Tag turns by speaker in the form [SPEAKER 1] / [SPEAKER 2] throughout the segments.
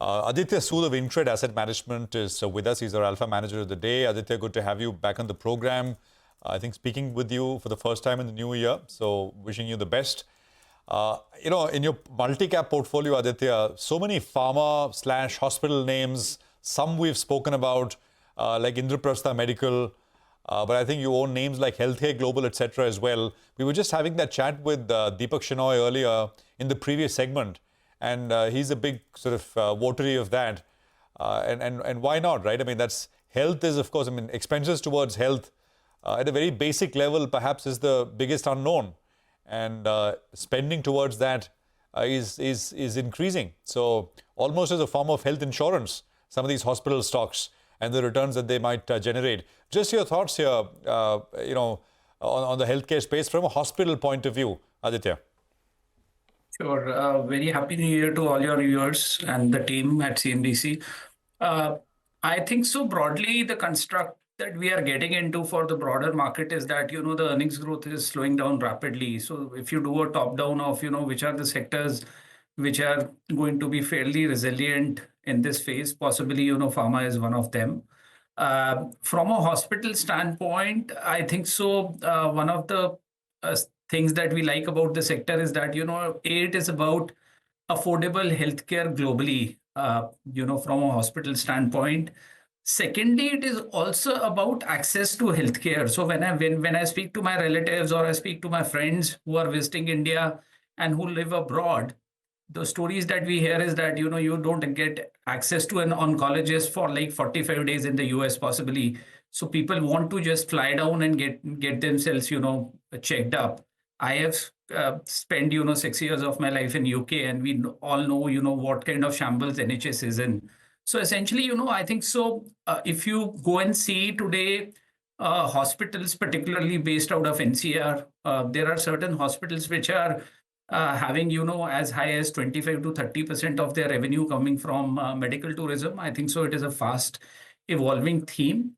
[SPEAKER 1] Aditya Sood of InCred Asset Management is with us. He's our Alpha Manager of the day. Aditya, good to have you back on the program. I think speaking with you for the first time in the new year. So wishing you the best. In your multi-cap portfolio, Aditya, so many pharma/hospital names. Some we've spoken about, like Indraprastha Medical. But I think you own names like Healthcare Global, etc. as well. We were just having that chat with Deepak Shenoy earlier in the previous segment. And he's a big sort of votary of that. And why not, right? I mean, health is, of course, expenses towards health at a very basic level perhaps is the biggest unknown. And spending towards that is increasing. So almost as a form of health insurance, some of these hospital stocks and the returns that they might generate. Just your thoughts here, on the healthcare space from a hospital point of view, Aditya.
[SPEAKER 2] Sure. Very happy New Year to all your viewers and the team at CNBC. I think so broadly, the construct that we are getting into for the broader market is that, the earnings growth is slowing down rapidly. So if you do a top down of, which are the sectors which are going to be fairly resilient in this phase, possibly, pharma is one of them. From a hospital standpoint, I think so one of the things that we like about the sector is that, it is about affordable healthcare globally, from a hospital standpoint. Secondly, it is also about access to healthcare. So when I speak to my relatives or I speak to my friends who are visiting India and who live abroad, the stories that we hear is that, you don't get access to an oncologist for like 45 days in the US possibly. So people want to just fly down and get themselves, checked up. I have spent, 6 years of my life in UK, and we all know, what kind of shambles NHS is in. So essentially, I think so if you go and see today, hospitals, particularly based out of NCR, there are certain hospitals which are having, as high as 25 to 30% of their revenue coming from medical tourism. I think so it is a fast evolving theme.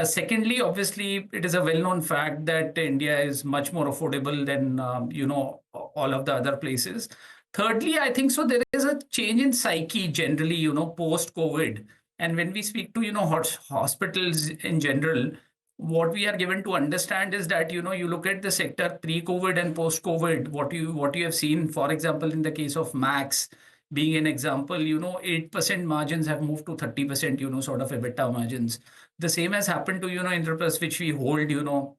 [SPEAKER 2] Secondly, obviously, it is a well-known fact that India is much more affordable than, all of the other places. Thirdly, I think so there is a change in psyche generally, post-COVID. And when we speak to, hospitals in general, what we are given to understand is that, you look at the sector pre-COVID and post-COVID, what you have seen, for example, in the case of Max, being an example, 8% margins have moved to 30%, sort of EBITDA margins. The same has happened to, Indraprastha, which we hold,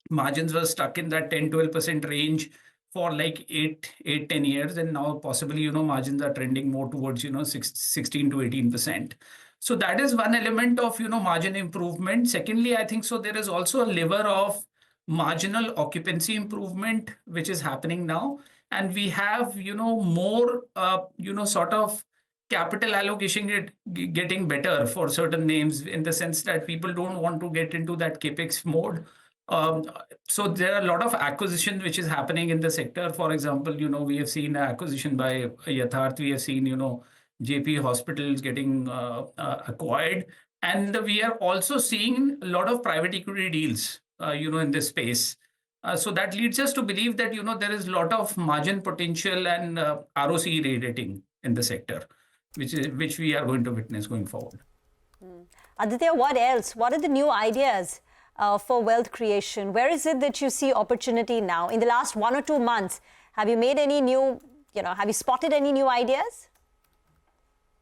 [SPEAKER 2] margins were stuck in that 10-12% range for like 8-10 years. And now possibly, margins are trending more towards, 16 to 18%. So that is one element of, margin improvement. Secondly, I think so there is also a lever of marginal occupancy improvement, which is happening now. And we have, more, sort of capital allocation getting better for certain names in the sense that people don't want to get into that capex mode. So there are a lot of acquisition which is happening in the sector. For example, we have seen acquisition by Yatharth. We have seen, JP hospitals getting acquired. And we are also seeing a lot of private equity deals, in this space. So that leads us to believe that, there is a lot of margin potential and ROC rating in the sector, which we are going to witness going forward.
[SPEAKER 3] Aditya, what else? What are the new ideas for wealth creation? Where is it that you see opportunity now? In the last 1 or 2 months, have you made any new, have you spotted any new ideas?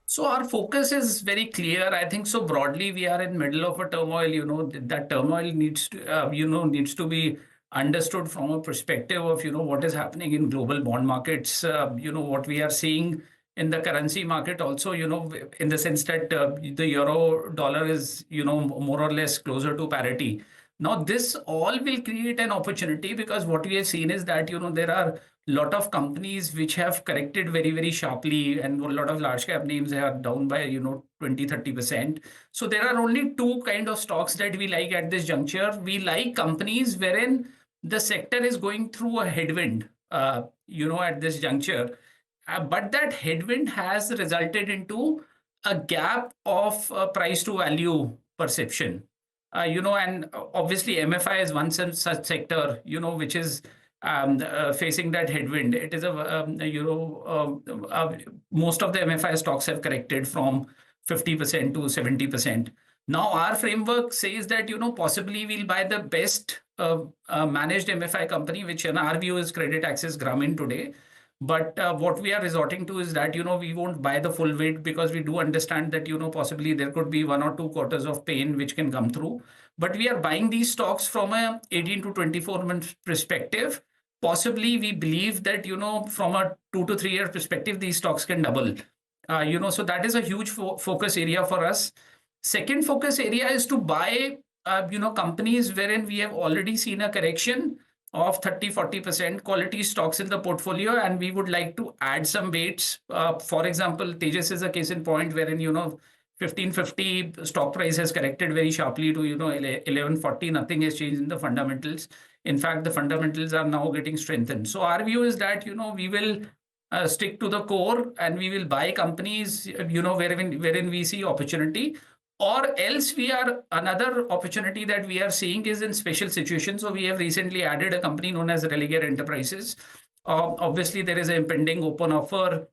[SPEAKER 2] So our focus is very clear. I think so broadly, we are in middle of a turmoil, that turmoil needs to be understood from a perspective of, what is happening in global bond markets, what we are seeing in the currency market also, in the sense that the euro dollar is, more or less closer to parity. Now, this all will create an opportunity because what we have seen is that, there are a lot of companies which have corrected very, very sharply, and a lot of large cap names are down by, 20-30%. So there are only two kind of stocks that we like at this juncture. We like companies wherein the sector is going through a headwind, at this juncture. But that headwind has resulted into a gap of price to value perception. And obviously MFI is one such sector, which is facing that headwind. It is most of the MFI stocks have corrected from 50% to 70%. Now our framework says that possibly we'll buy the best managed MFI company, which in our view is Credit Access Grameen today. But what we are resorting to is that we won't buy the full weight, because we do understand that possibly there could be 1 or 2 quarters of pain which can come through. But we are buying these stocks from a 18 to 24 month perspective. Possibly we believe that from a 2 to 3 year perspective these stocks can double. So that is a huge focus area for us. Second focus area is to buy companies wherein we have already seen a correction of 30-40% quality stocks in the portfolio, and we would like to add some weights. For example, Tejas is a case in point wherein 1550 stock price has corrected very sharply to 1140. Nothing has changed in the fundamentals. In fact, the fundamentals are now getting strengthened. So our view is that we will stick to the core, and we will buy companies wherein we see opportunity. Or else another opportunity that we are seeing is in special situations. So we have recently added a company known as Religare Enterprises. Obviously, there is an impending open offer,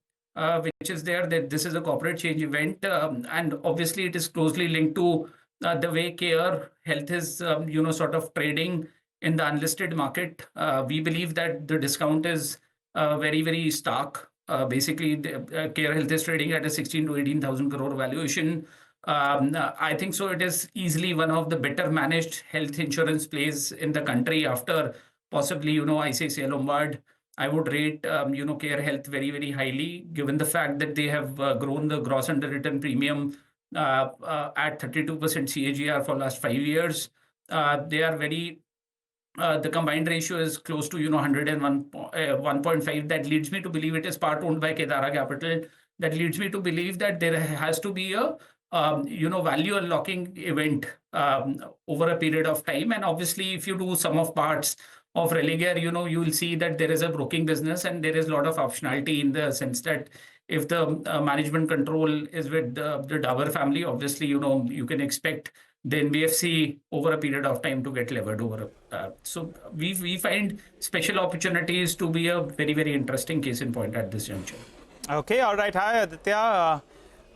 [SPEAKER 2] which is there, that this is a corporate change event. And obviously, it is closely linked to the way Care Health is, sort of trading in the unlisted market. We believe that the discount is very, very stark. Basically, Care Health is trading at a 16 to 18,000 crore valuation. I think so. It is easily one of the better managed health insurance plays in the country after possibly, ICICI Lombard. I would rate, Care Health very, very highly, given the fact that they have grown the gross underwritten premium at 32% CAGR for last 5 years. They are very, the combined ratio is close to, 101.5. That leads me to believe it is part owned by Kedara Capital. That leads me to believe that there has to be a value unlocking event over a period of time. And obviously, if you do sum of parts of Religare, you will see that there is a broking business, and there is a lot of optionality in the sense that if the management control is with the Dabur family, obviously, you can expect the NBFC over a period of time to get levered over. So we find special opportunities to be a very, very interesting case in point at this juncture.
[SPEAKER 4] Okay, all right. Hi, Aditya.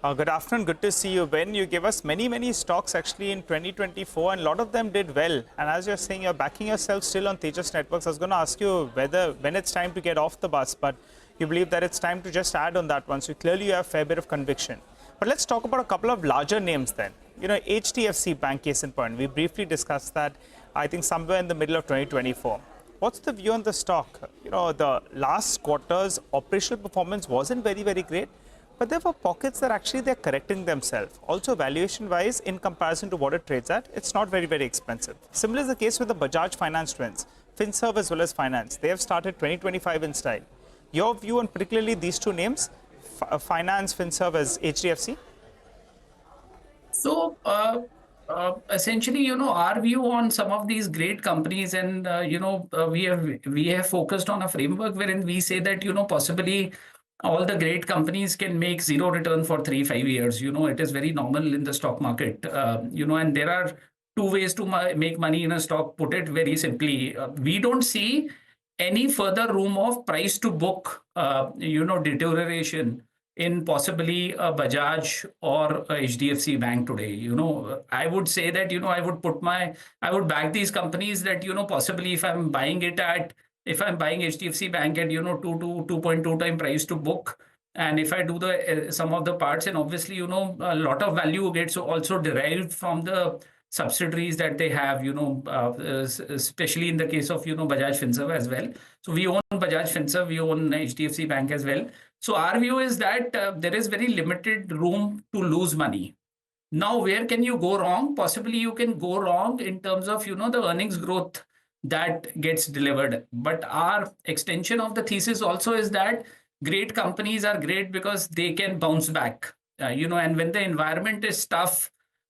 [SPEAKER 4] Good afternoon. Good to see you. Ben, you gave us many stocks actually in 2024, and a lot of them did well. And as you're saying, you're backing yourself still on Tejas Networks. I was going to ask you when it's time to get off the bus, but you believe that it's time to just add on that one. So clearly you have a fair bit of conviction. But let's talk about a couple of larger names then. HDFC Bank, case in point. We briefly discussed that, I think, somewhere in the middle of 2024. What's the view on the stock? The last quarter's operational performance wasn't very, very great. But there were pockets that actually they're correcting themselves. Also, valuation-wise, in comparison to what it trades at, it's not very, very expensive. Similar is the case with the Bajaj Finance twins, FinServ as well as Finance. They have started 2025 in style. Your view on particularly these two names, Finance, FinServ as HDFC?
[SPEAKER 2] So, essentially, our view on some of these great companies, and, we have focused on a framework wherein we say that, possibly, all the great companies can make zero return for 3-5 years. It is very normal in the stock market. And there are two ways to make money in a stock. Put it very simply, we don't see any further room of price to book, deterioration in possibly a Bajaj or a HDFC Bank today. I would say that, I would back these companies that, possibly if I'm buying HDFC Bank at 2 to 2.2 time price to book, and if I do the sum of the parts, and obviously a lot of value gets also derived from the subsidiaries that they have, especially in the case of Bajaj Finserv as well. So we own Bajaj Finserv, we own HDFC Bank as well. So our view is that there is very limited room to lose money. Now, where can you go wrong? Possibly you can go wrong in terms of the earnings growth that gets delivered. But our extension of the thesis also is that great companies are great because they can bounce back. And when the environment is tough,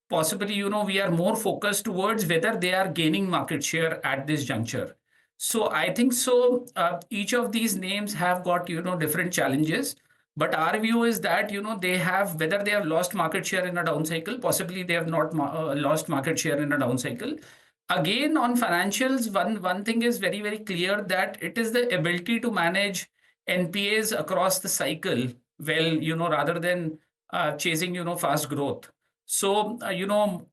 [SPEAKER 2] possibly, we are more focused towards whether they are gaining market share at this juncture. So I think so. Each of these names have got, different challenges. But our view is that, they have, whether they have lost market share in a down cycle, possibly they have not lost market share in a down cycle. Again, on financials, one thing is very, very clear, that it is the ability to manage NPAs across the cycle well, rather than chasing, fast growth. So,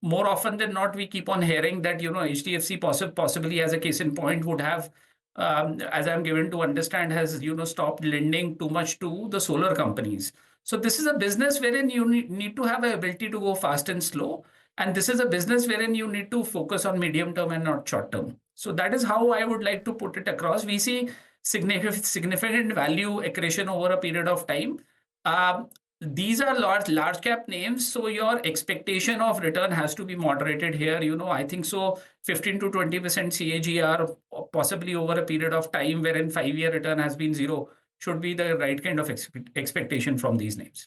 [SPEAKER 2] more often than not, we keep on hearing that, HDFC possibly as a case in point would have, as I'm given to understand, has, stopped lending too much to the solar companies. So this is a business wherein you need to have an ability to go fast and slow. And this is a business wherein you need to focus on medium term and not short term. So that is how I would like to put it across. We see significant value accretion over a period of time. These are large cap names, so your expectation of return has to be moderated here. I think so 15 to 20% CAGR, possibly over a period of time wherein 5-year return has been zero, should be the right kind of expectation from these names.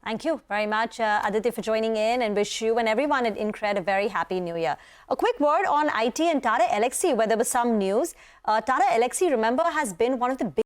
[SPEAKER 3] Thank you very much, Aditya, for joining in, and wish you and everyone at InCred a very happy new year. A quick word on IT and Tata Elxsi, where there was some news. Tata Elxsi, remember, has been one of the big